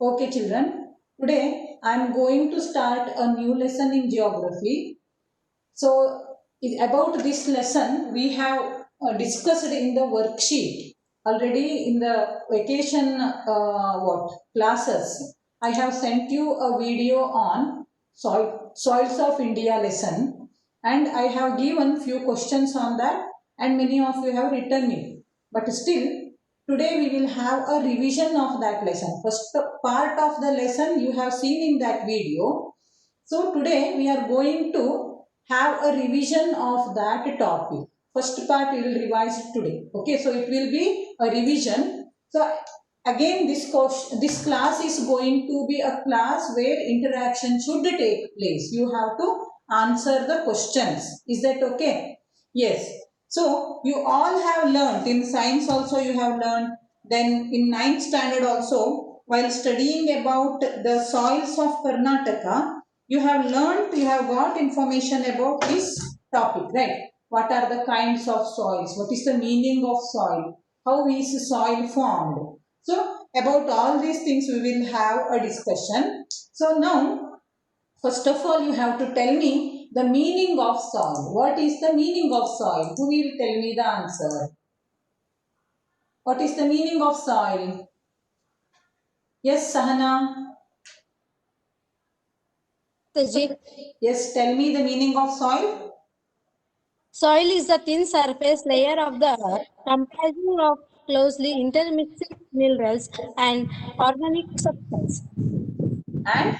Okay, children. Today I am going to start a new lesson in geography. So, about this lesson, we have discussed in the worksheet already in the vacation what classes. I have sent you a video on soils of India lesson, and I have given few questions on that, and many of you have written it. But still, today we will have a revision of that lesson. First part of the lesson you have seen in that video. So today we are going to have a revision of that topic. First part we will revise today. Okay, so it will be a revision. So again this class is going to be a class where interaction should take place. You have to answer the questions. Is that okay? Yes. So you all have learned in science also you have learned, then in ninth standard also while studying about the soils of Karnataka you have learned, you have got information about this topic, right? What are the kinds of soils? What is the meaning of soil? How is soil formed? So, about all these things we will have a discussion. So, now, first of all, you have to tell me the meaning of soil. What is the meaning of soil? Who will tell me the answer? What is the meaning of soil? Yes, Sahana. Taji. Yes, tell me the meaning of soil. Soil is the thin surface layer of the earth comprising of closely intermixed minerals and organic substance. And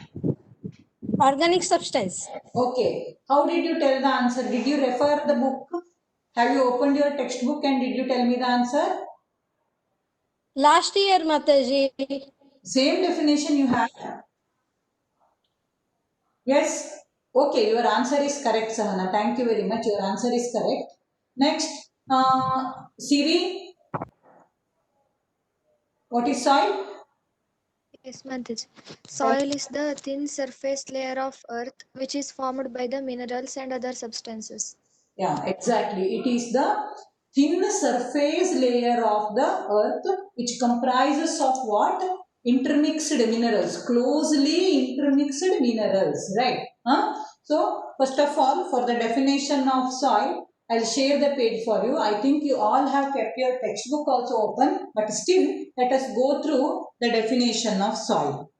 Organic substance. okay. How did you tell the answer? Did you refer the book? Have you opened your textbook and did you tell me the answer? Last year, Mataji. Same definition you have. Yes. Okay, your answer is correct, Sahana. Thank you very much. Your answer is correct. Next, Siri, what is soil? Yes, Mantaj. Tell. Soil is the thin surface layer of earth which is formed by the minerals and other substances. Yeah, exactly. It is the thin surface layer of the earth which comprises of what? Intermixed minerals, closely intermixed minerals, right? Huh? So, first of all, for the definition of soil, I'll share the page for you. I think you all have kept your textbook also open, but still, let us go through the definition of soil.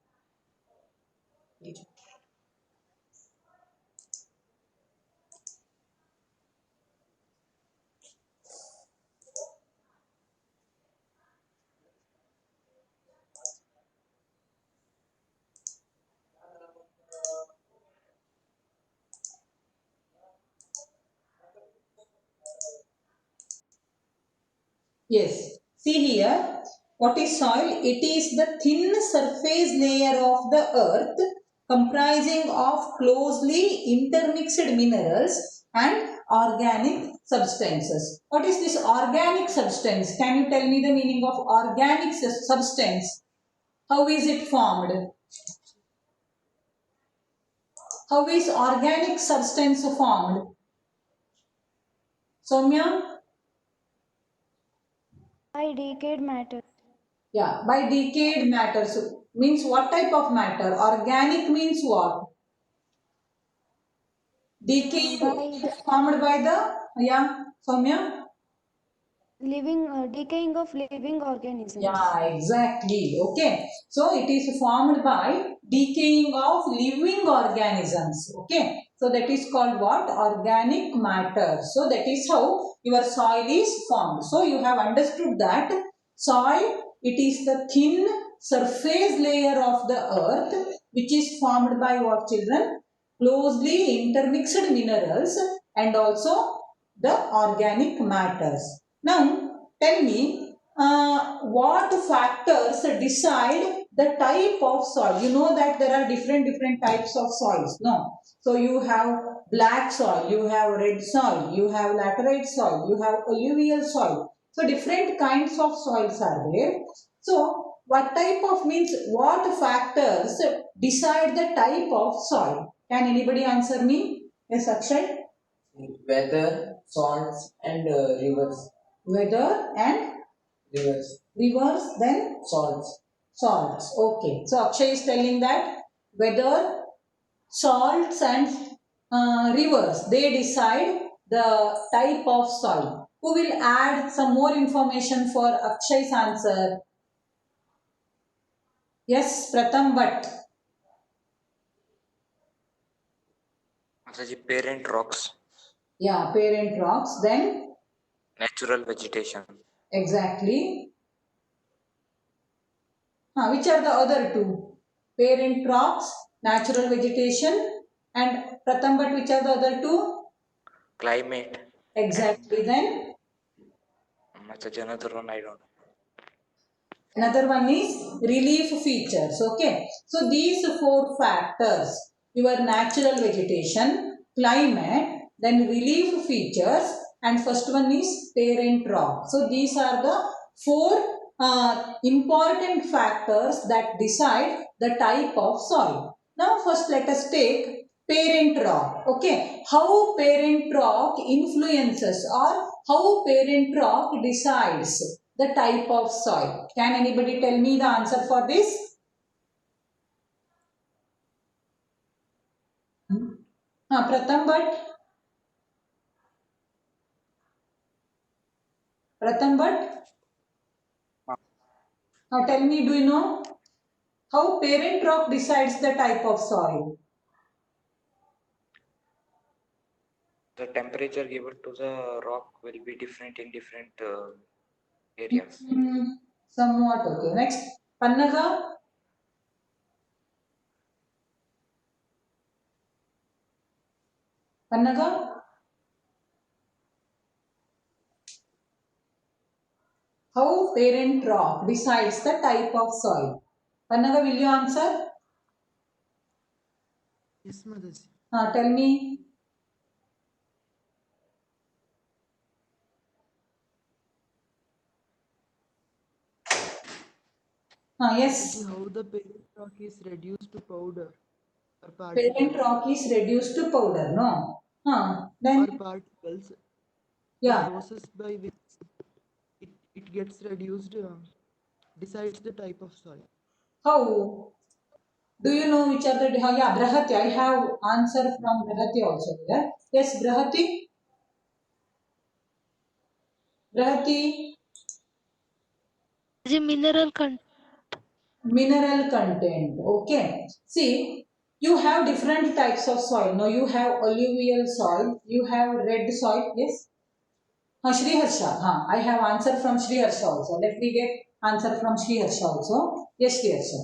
Yes. See here, what is soil? It is the thin surface layer of the earth comprising of closely intermixed minerals and organic substances. What is this organic substance? Can you tell me the meaning of organic substance? How is it formed? How is organic substance formed? Soumya? By decayed matter. Yeah, by decayed matter. So, means what type of matter? Organic means what? Decaying By the formed by the, yeah, Soumya? decaying of living organisms. Yeah, exactly. Okay. So it is formed by decaying of living organisms. Okay. So that is called what? Organic matter. So that is how your soil is formed. So you have understood that soil, it is the thin surface layer of the earth which is formed by what, children? Closely intermixed minerals and also the organic matters. Now tell me, what factors decide the type of soil? You know that there are different types of soils, no? So you have black soil, you have red soil, you have laterite soil, you have alluvial soil. So different kinds of soils are there. So what type of means what factors decide the type of soil? Can anybody answer me? Yes, Akshay. Weather, salts, and rivers. Weather and Rivers, rivers, then salts. salts. Okay. So Akshay is telling that whether salts and rivers, they decide the type of soil. Who will add some more information for Akshay's answer? Yes, Pratham Bhatt. Mataji, parent rocks, Yeah, parent rocks. Then natural vegetation. exactly. Which are the other two? Parent rocks, natural vegetation, and Pratham Bhatt, which are the other two? Climate. Exactly. Then Mataji, another one I don't know. another one is relief features. Okay. So these four factors, your natural vegetation, climate, then relief features, and first one is parent rock. So these are the four important factors that decide the type of soil. Now first let us take parent rock. Okay. How parent rock influences or how parent rock decides the type of soil. Can anybody tell me the answer for this? Pratham Bhatt. Pratham Bhatt. Now tell me, do you know how parent rock decides the type of soil? The temperature given to the rock will be different in different areas. Somewhat okay. Next, Pannaga. Pannaga. How parent rock decides the type of soil? Pannaga, will you answer? Yes, Mataji. Tell me. Yes. Mataji, how the parent rock is reduced to powder or Parent particles rock is reduced to powder, no? or Then, particles. The yeah. process by which it gets reduced decides the type of soil. How? Do you know which are the, yeah, Brahati. I have answer from Brahati also here. Yes, Brahati. Brahati, The mineral content. mineral content. Okay. See, you have different types of soil. Now you have alluvial soil, you have red soil. Yes. Shri Harsha. I have answer from Shri Harsha also. Let me get answer from Shri Harsha also. Yes, Shri Harsha.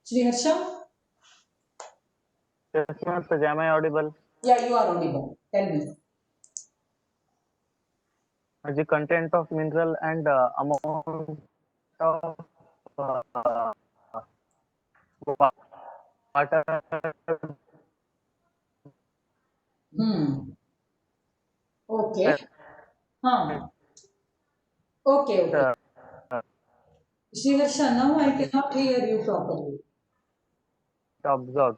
Shri Harsha? Yes, Mataji, am I audible? Yeah, you are audible. Tell me. The content of mineral and amount of uh, water. Okay. Okay. uh, Shri Harsha, now I cannot hear you properly. Observed.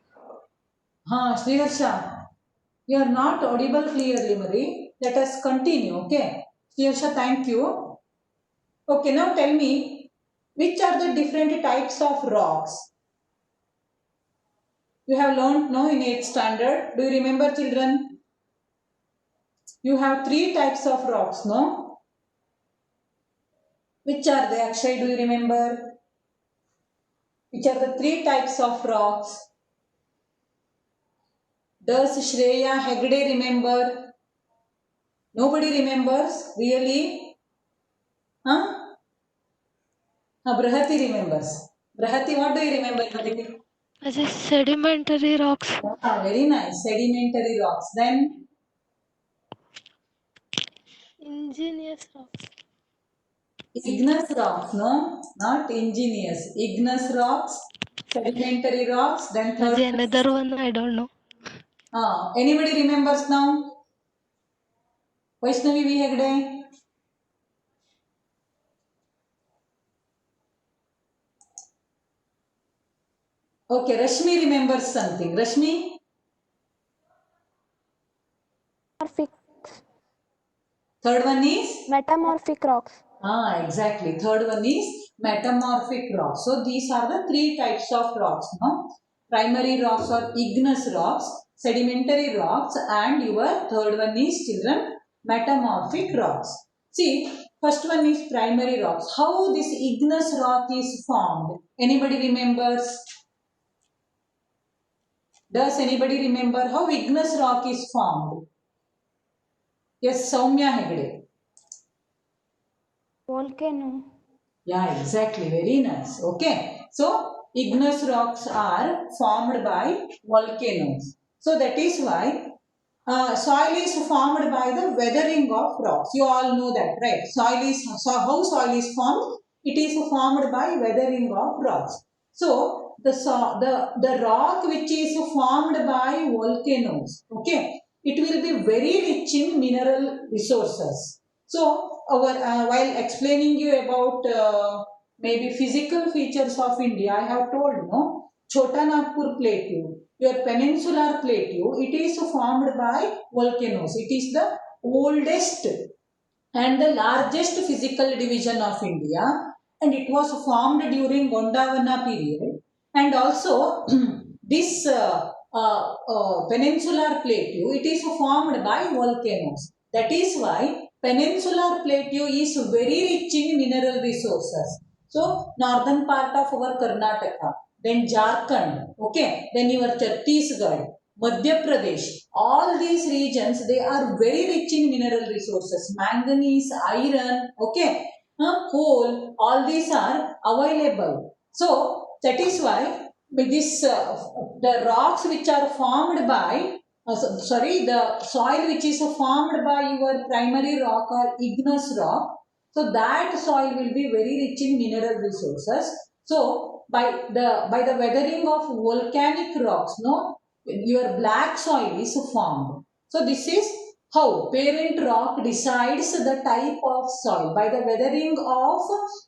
Shri Harsha, you are not audible clearly, Marie. Let us continue, okay? Shri Harsha, thank you. Okay, now tell me, which are the different types of rocks? You have learnt now in 8th standard. Do you remember, children? You have 3 types of rocks, no? Which are they, Akshay? Do you remember? Which are the 3 types of rocks? Does Shreya Hegde remember? Nobody remembers? Really? Brahati remembers. Brahati, what do you remember? As a sedimentary rocks. Very nice. Sedimentary rocks. Then Ingenious rocks. igneous rocks, no? Not ingenious. Igneous rocks, sedimentary rocks. Then As third. another one, I don't know. Anybody remembers now? Vaishnavi V. Hegde. Okay, Rashmi remembers something. Rashmi? Third one is? Metamorphic rocks. Exactly. Third one is metamorphic rocks. So these are the three types of rocks. No? Primary rocks or igneous rocks, sedimentary rocks, and your third one is, children, metamorphic rocks. See, first one is primary rocks. How this igneous rock is formed? Anybody remembers? Does anybody remember how igneous rock is formed? Yes, Soumya Hegde. Volcano. Yeah, exactly. Very nice. Okay. So, igneous rocks are formed by volcanoes. So, that is why soil is formed by the weathering of rocks. You all know that, right? How soil is formed? It is formed by weathering of rocks. So, the rock which is formed by volcanoes, okay, it will be very rich in mineral resources. So, while explaining you about maybe physical features of India, I have told, no, Chota Nagpur Plateau, your peninsular plateau, it is formed by volcanoes. It is the oldest and the largest physical division of India, and it was formed during Gondwana period. And also, this peninsular plateau, it is formed by volcanoes. That is why peninsular plateau is very rich in mineral resources. So, northern part of our Karnataka, then Jharkhand, okay, then your Chhattisgarh, Madhya Pradesh, all these regions, they are very rich in mineral resources, manganese, iron, okay, coal, all these are available. So, that is why this, the rocks which are formed by, the soil which is formed by your primary rock or igneous rock, so that soil will be very rich in mineral resources. So, by the weathering of volcanic rocks, no, your black soil is formed. So this is how parent rock decides the type of soil. By the weathering of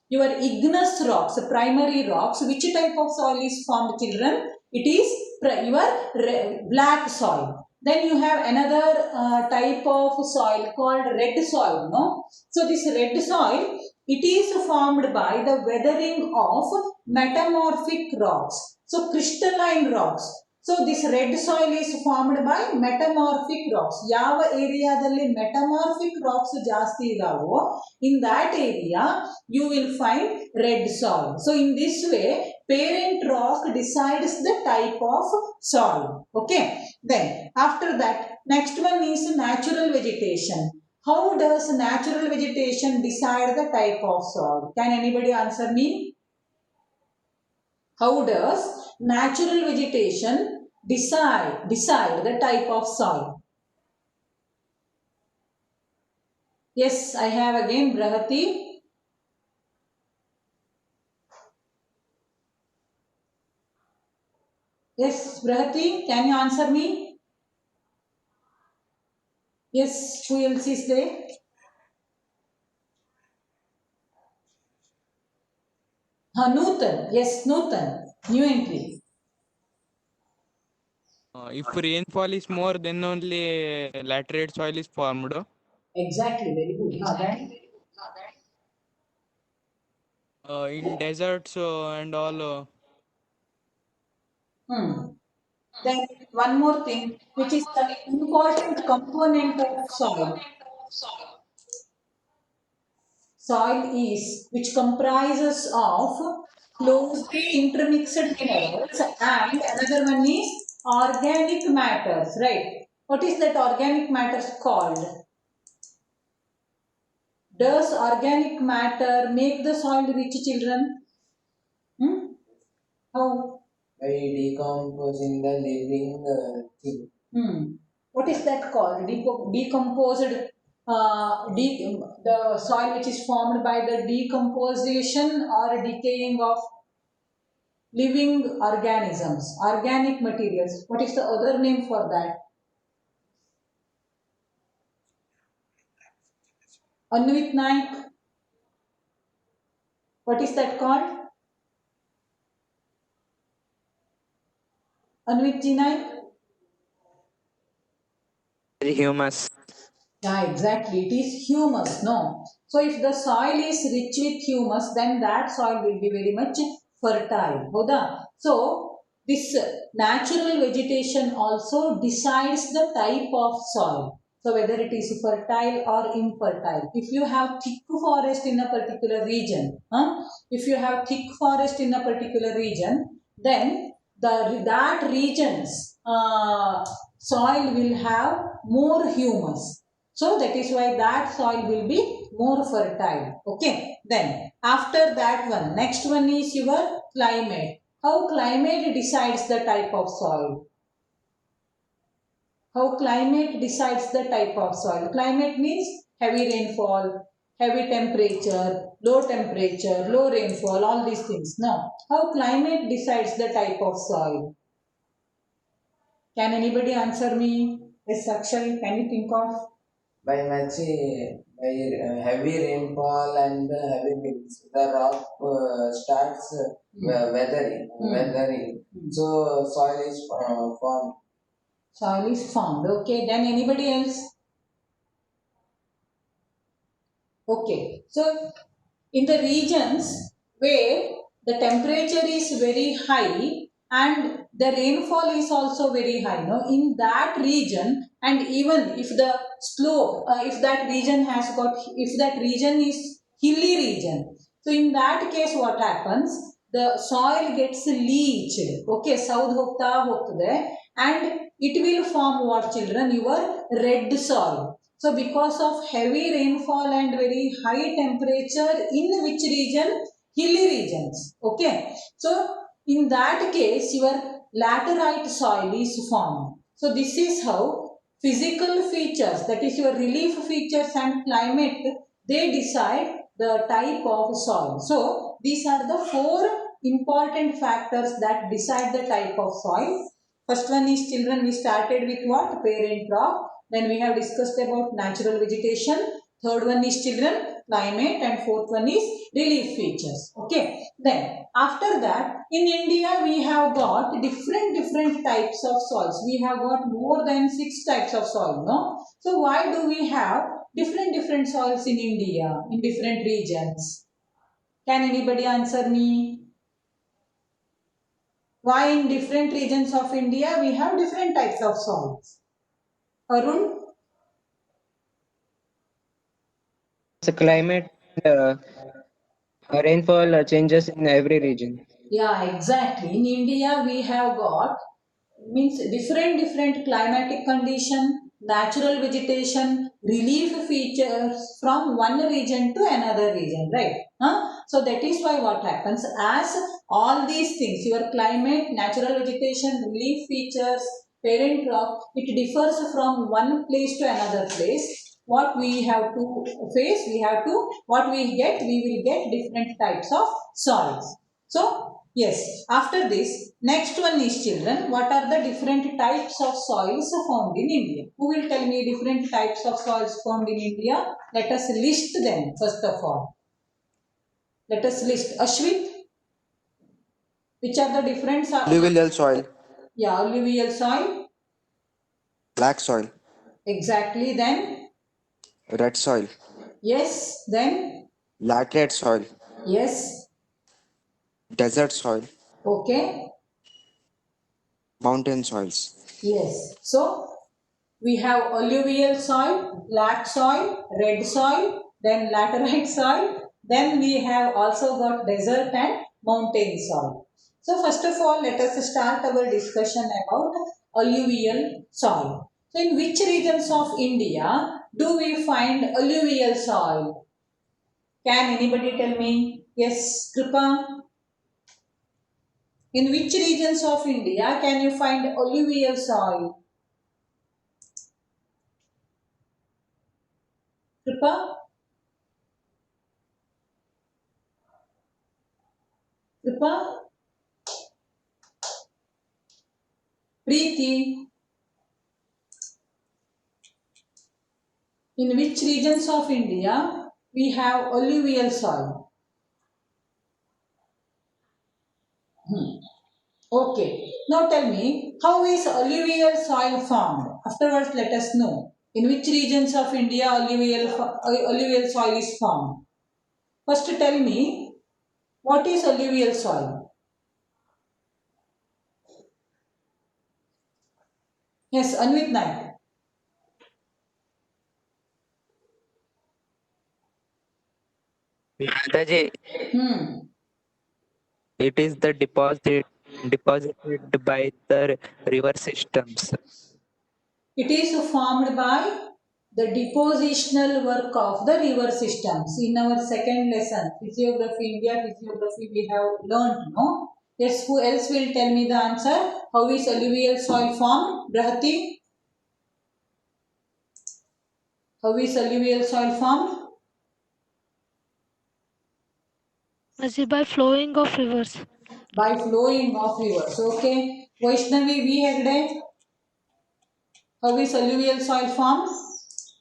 your igneous rocks, primary rocks, which type of soil is formed, children? It is your black soil. Then you have another type of soil called red soil, no? So this red soil, it is formed by the weathering of metamorphic rocks. So crystalline rocks. So this red soil is formed by metamorphic rocks. ಯಾವ ಏರಿಯಾದಲ್ಲಿ metamorphic rocks ಜಾಸ್ತಿ ಇದಾವೋ, in that area you will find red soil. So in this way, parent rock decides the type of soil. Okay. Then after that, next one is natural vegetation. How does natural vegetation decide the type of soil? Can anybody answer me? How does natural vegetation decide the type of soil? Yes, I have again Brahati. Yes, Brahati, can you answer me? Yes, who else is there? Nutan. Yes, Nutan. New entry. If rainfall is more, then only laterite soil is formed. Exactly, very good. Then? In deserts and all. Then one more thing, which is the important component of soil. Soil is, which comprises of closely intermixed minerals, and another one is organic matters, right? What is that organic matters called? Does organic matter make the soil rich, children? How? By decomposing the living thing. What is that called? Decomposed, the soil which is formed by the decomposition or decaying of living organisms, organic materials. What is the other name for that? Anvit Naik. What is that called? Anvit Ji Naik. Humus. Yeah, exactly. It is humus, no? So if the soil is rich with humus, then that soil will be very much fertile. Hoda? So this natural vegetation also decides the type of soil. So whether it is fertile or infertile. If you have thick forest in a particular region, if you have thick forest in a particular region, then that region's soil will have more humus. So that is why that soil will be more fertile. Okay. Then after that one, next one is your climate. How climate decides the type of soil? How climate decides the type of soil? Climate means heavy rainfall, heavy temperature, low rainfall, all these things. Now, how climate decides the type of soil? Can anybody answer me? Yes, Akshay, can you think of? By heavy rainfall and heavy winds, the rock starts weathering. So soil is formed. Soil is formed. Okay, then anybody else? Okay, so in the regions where the temperature is very high and the rainfall is also very high, no, in that region, and even if the slope, if that region has got, if that region is hilly region, so in that case what happens? The soil gets leached. Okay, south hokta and it will form what, children? Your red soil. So because of heavy rainfall and very high temperature in which region? Hilly regions. Okay. So in that case your laterite soil is formed. So this is how physical features, that is your relief features and climate, they decide the type of soil. So these are the four important factors that decide the type of soil. First one is, children, we started with what? Parent rock. Then we have discussed about natural vegetation. Third one is, children, climate, and fourth one is relief features. Okay. Then after that, in India we have got different types of soils. We have got more than 6 types of soil, no? So why do we have different soils in India in different regions? Can anybody answer me? Why in different regions of India we have different types of soils? Arun? The climate, uh, rainfall changes in every region. Yeah, exactly. In India, we have got means different climatic condition, natural vegetation, relief features from one region to another region, right? So that is why what happens, as all these things, your climate, natural vegetation, relief features, parent rock, it differs from one place to another place. What we have to face, what we get, we will get different types of soils. So, yes, after this, next one is, children, what are the different types of soils found in India? Who will tell me different types of soils found in India? Let us list them first of all. Let us list. Ashwit, which are the different soils? Alluvial soil, Yeah, alluvial soil. black soil, Exactly. Then, red soil, yes. Then, laterite soil, yes. desert soil, Okay. mountain soils. Yes. So, we have alluvial soil, black soil, red soil, then laterite soil, then we have also got desert and mountain soil. So first of all, let us start our discussion about alluvial soil. So in which regions of India do we find alluvial soil? Can anybody tell me? Yes, Kripa. In which regions of India can you find alluvial soil? Kripa? Kripa? Preeti, in which regions of India we have alluvial soil? Okay. Now tell me, how is alluvial soil formed? Afterwards, let us know. In which regions of India alluvial soil is formed? First tell me, what is alluvial soil? Yes, Anvit Naik. Mataji, it is the deposited by the river systems. It is formed by the depositional work of the river systems. In our second lesson, Physiography, India Physiography, we have learnt, no? Yes, who else will tell me the answer? How is alluvial soil formed? Brahati? How is alluvial soil formed? By flowing of rivers. By flowing of rivers. Okay. Vaishnavi V. Hegde? How is alluvial soil formed?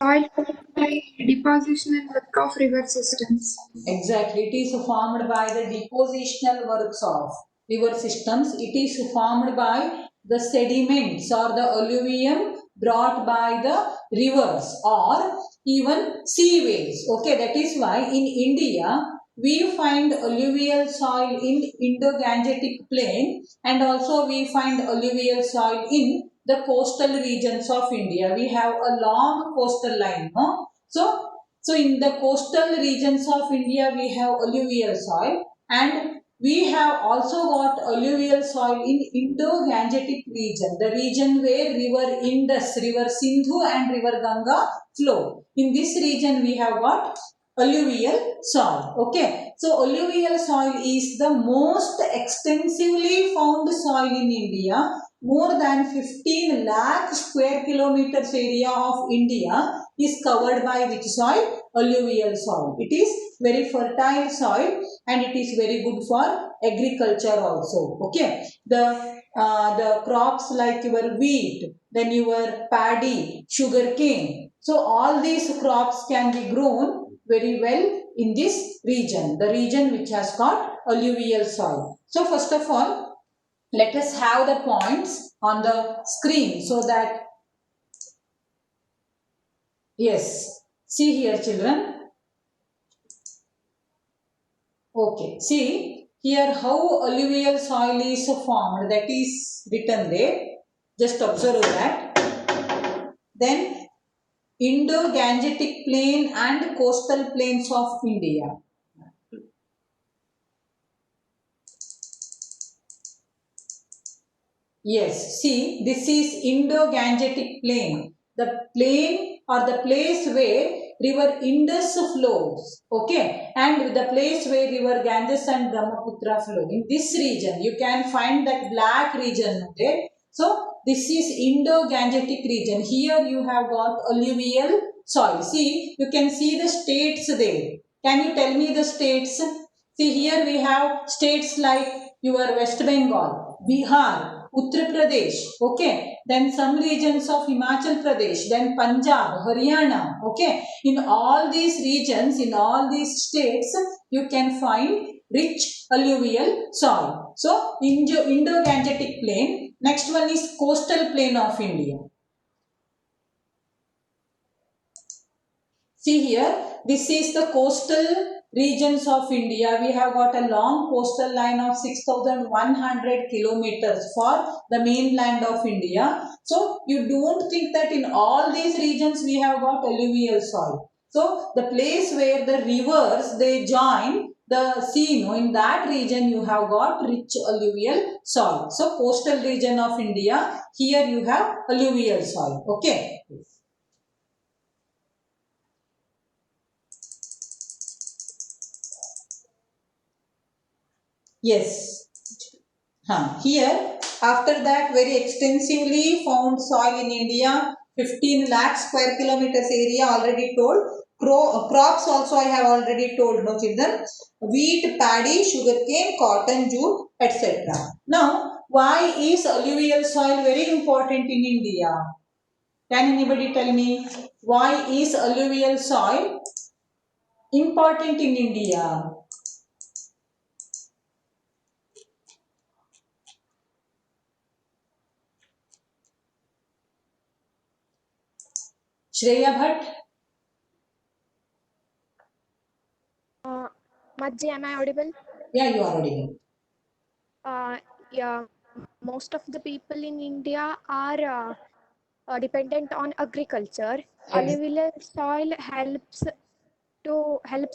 Soil formed by depositional work of river systems. Exactly. It is formed by the depositional works of river systems. It is formed by the sediments or the alluvium brought by the rivers or even seaways. Okay, that is why in India we find alluvial soil in Indo-Gangetic plain and also we find alluvial soil in the coastal regions of India. We have a long coastal line, no? So in the coastal regions of India, we have alluvial soil and we have also got alluvial soil in Indo-Gangetic region, the region where river Indus, river Sindhu and river Ganga flow. In this region, we have got alluvial soil. Okay. So alluvial soil is the most extensively found soil in India. More than 15 lakh square kilometers area of India is covered by which soil? Alluvial soil. It is very fertile soil and it is very good for agriculture also. Okay. The crops like your wheat, then your paddy, sugarcane. So all these crops can be grown very well in this region, the region which has got alluvial soil. So first of all, let us have the points on the screen so that, yes, see here children. Okay, see here how alluvial soil is formed, that is written there. Just observe that. Then Indo-Gangetic plain and coastal plains of India. Yes, see, this is Indo-Gangetic plain. The plain or the place where river Indus flows. Okay, and the place where river Ganges and Brahmaputra flow. In this region, you can find that black region there. So, this is Indo-Gangetic region. Here you have got alluvial soil. See, you can see the states there. Can you tell me the states? See, here we have states like your West Bengal, Bihar, Uttar Pradesh, okay, then some regions of Himachal Pradesh, then Punjab, Haryana, okay. In all these regions, in all these states, you can find rich alluvial soil. So, Indo-Gangetic plain. Next one is coastal plain of India. See here, this is the coastal regions of India. We have got a long coastal line of 6,100 kilometers for the mainland of India. So, you don't think that in all these regions we have got alluvial soil. So, the place where the rivers, they join the sea, in that region you have got rich alluvial soil. So, coastal region of India, here you have alluvial soil. Okay. Yes. Here, after that, very extensively found soil in India, 15 lakh square kilometers area already told. Crops also I have already told, no children. Wheat, paddy, sugarcane, cotton, jute, etc. Now, why is alluvial soil very important in India? Can anybody tell me why is alluvial soil important in India? Shreya Bhatt? Majji, am I audible? Yeah, you are audible. Yeah, most of the people in India are dependent on agriculture. Alluvial soil helps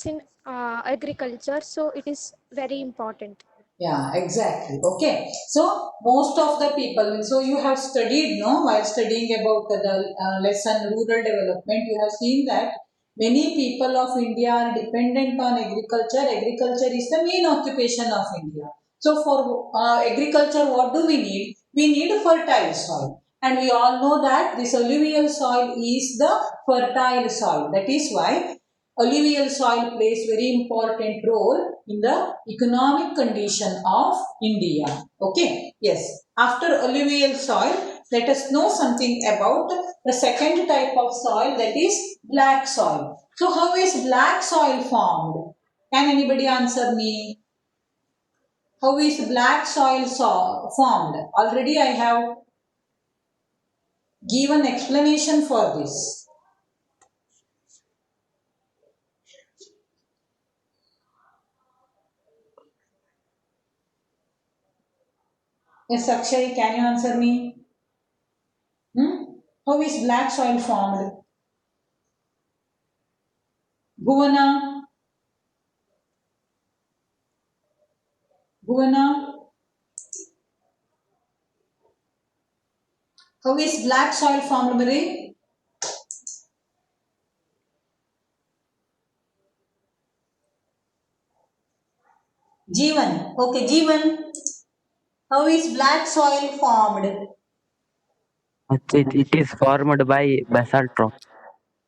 in agriculture, so it is very important. Yeah, exactly. Okay. So most of the people, so you have studied, no, while studying about the lesson rural development, you have seen that many people of India are dependent on agriculture. Agriculture is the main occupation of India. So for agriculture, what do we need? We need a fertile soil. And we all know that this alluvial soil is the fertile soil. That is why alluvial soil plays very important role in the economic condition of India. Okay, yes. After alluvial soil, let us know something about the second type of soil, that is black soil. So how is black soil formed? Can anybody answer me? How is black soil formed? Already I have given explanation for this. Yes, Akshay, can you answer me? How is black soil formed? Bhuvana? Bhuvana? How is black soil formed, Marie? Jeevan. Okay, Jeevan. How is black soil formed? It is formed by basalt rock.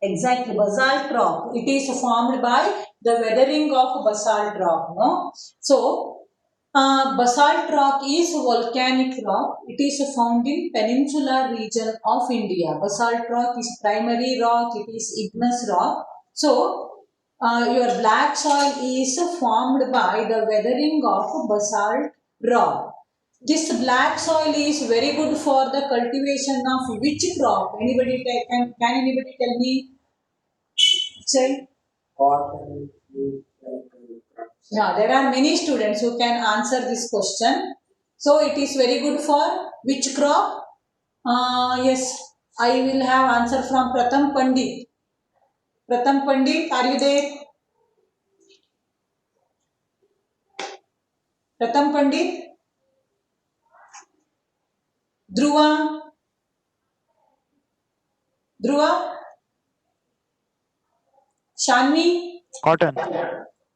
Exactly, basalt rock. It is formed by the weathering of basalt rock, no? So, basalt rock is volcanic rock. It is found in peninsular region of India. Basalt rock is primary rock. It is igneous rock. So, your black soil is formed by the weathering of basalt rock. This black soil is very good for the cultivation of which crop? Anybody can anybody tell me? Say. Cotton, Yeah, there are many students who can answer this question. So it is very good for which crop? Yes, I will have answer from Pratham Pandit. Pratham Pandit, are you there? Pratham Pandit? Dhruva? Dhruva? Shanvi? Cotton.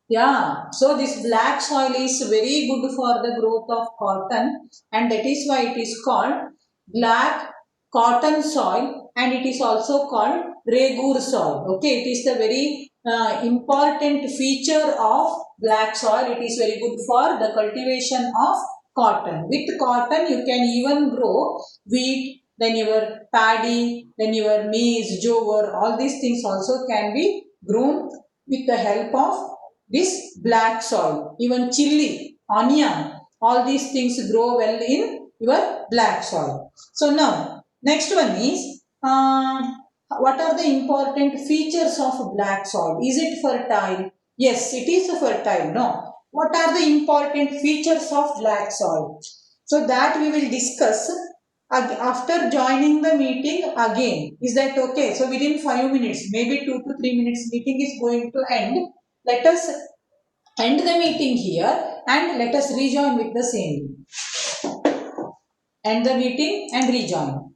Yeah, so this black soil is very good for the growth of cotton, and that is why it is called black cotton soil, and it is also called Regur soil. Okay, it is the very important feature of black soil. It is very good for the cultivation of cotton. With cotton, you can even grow wheat, then your paddy, then your maize, jowar, all these things also can be grown with the help of this black soil. Even chili, onion, all these things grow well in your black soil. So now, next one is, what are the important features of black soil? Is it fertile? Yes, it is fertile. No. What are the important features of black soil? So that we will discuss after joining the meeting again. Is that okay? So within 5 minutes, maybe 2 to 3 minutes, meeting is going to end. Let us end the meeting here and let us rejoin with the same. End the meeting and rejoin.